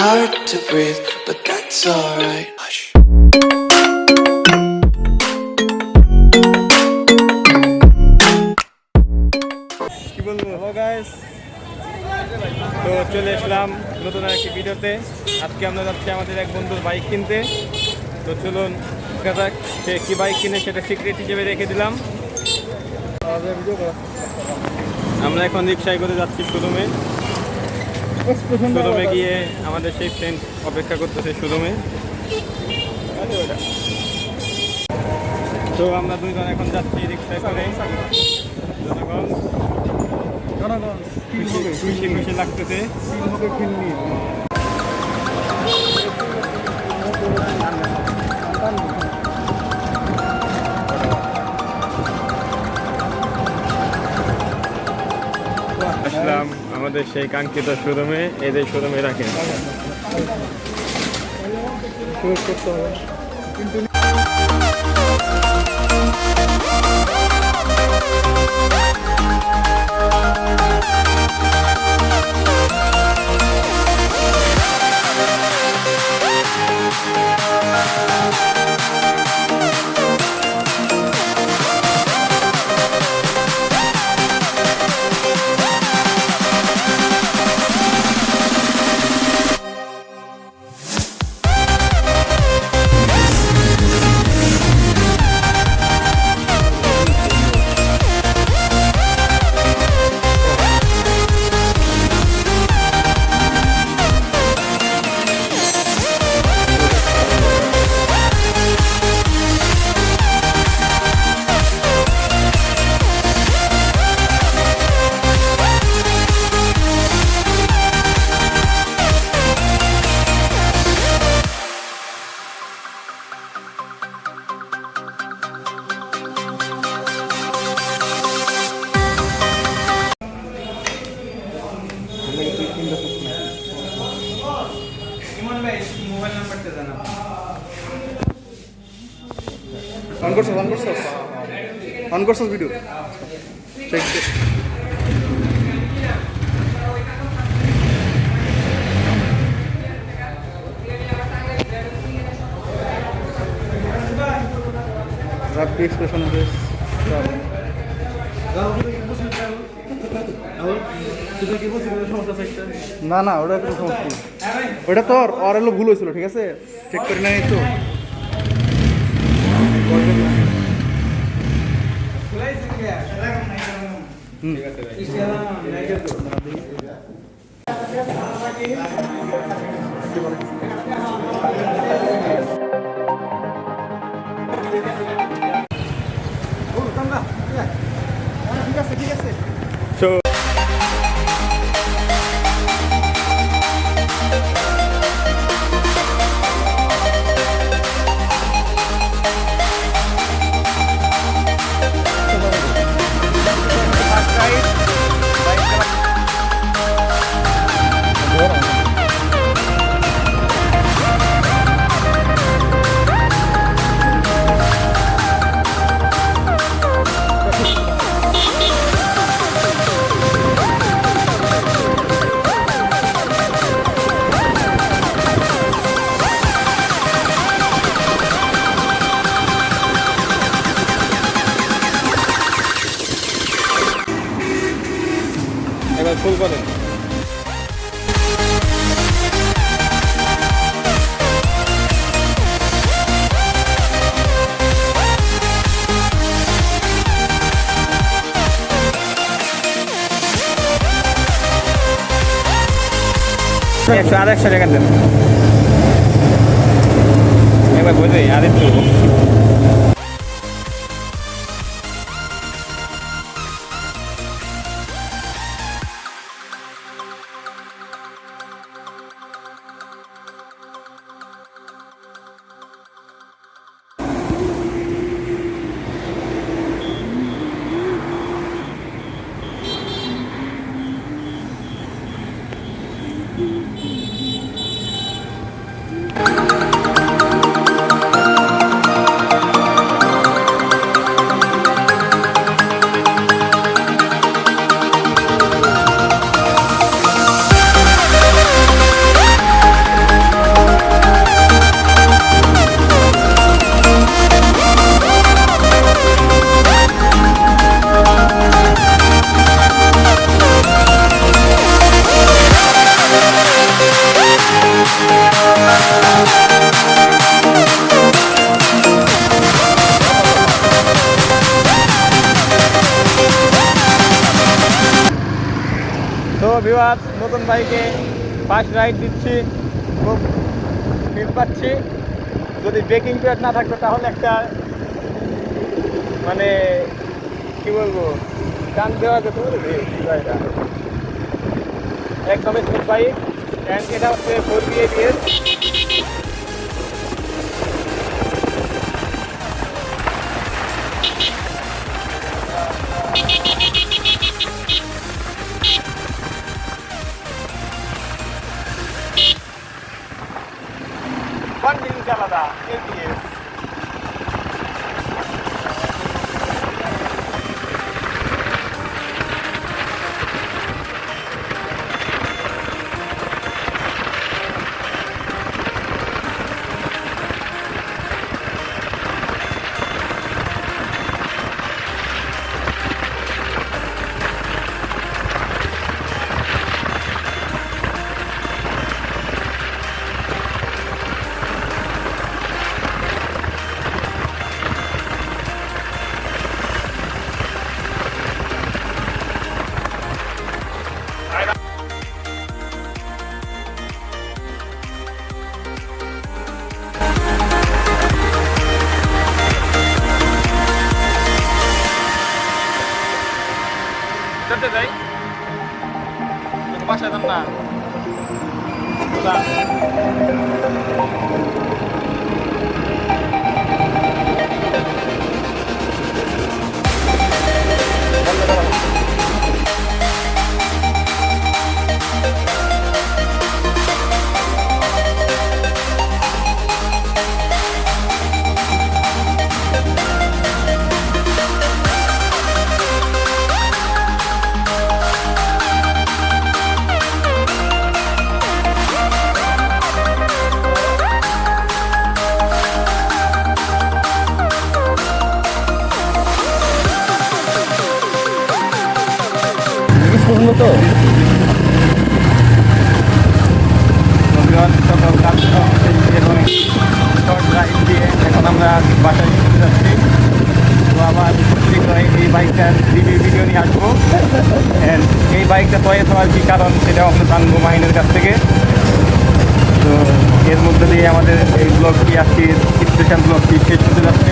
hard to breathe, but that's alright. Hush. কি বলবো? Hello guys, তো চলে এসলাম নতুন একটি ভিডিওতে। আজকে আমরা যাচ্ছি আমাদের এক বন্ধুর বাইক কিনতে। তো চলুন দেখা যাক সে কি বাইক কিনে, সেটা সিক্রেট হিসেবে রেখে দিলাম। আমরা এখন রিক্সায় করে যাচ্ছি শোরুমে। শোরুমে গিয়ে আমাদের সেই ফ্রেন্ড অপেক্ষা করতেছে শোরুমে। তো আমরা দুইজন এখন যাচ্ছি রিক্সায় করে। খুশি খুশি লাগতেছে। আসলাম আমাদের সেই কাঙ্ক্ষিত শোরুমে। এদের শোরুমে রাখেন। অন করছস ভিডিও চেক রাপি এক্সপ্রেশন বেস না না ওটা কোনো সমস্যা নেই। ওটা তো আর হলো ভুল হয়েছিল, ঠিক আছে, চেক করে নেই তো। ঠিক আছে ঠিক আছে। এবার ফুল করেন। আর 100 টাকা দেন একবার বুঝে আর একটু। ধন্যবাদ। নতুন বাইকে ফার্স্ট রাইড দিচ্ছি, খুব ফিল পাচ্ছি। যদি ব্রেকিং প্যাড না থাকতো তাহলে একটা মানে কি বলবো টান দেওয়া যেত এটা একদম স্মুথ বাইক। অ্যান্ড এটা হচ্ছে 4 ABS। One minute আলাদা ABS। করতে যাই বাসায় যান না তো সকল কাজ এবং শর্ট রাইড দিয়ে এখন আমরা বাসায় চলে যাচ্ছি। তো আবার শীঘ্রই এই বাইকটার রিভিউ ভিডিও নিয়ে আসবো। অ্যান্ড এই বাইকটা চয়েস হওয়ার কী কারণ সেটাও আমরা জানবো মাহিনের কাছ থেকে। তো এর মধ্যে দিয়ে আমাদের এই ব্লগটি আজকে স্পেশাল ব্লগটি শেষ হতে যাচ্ছে।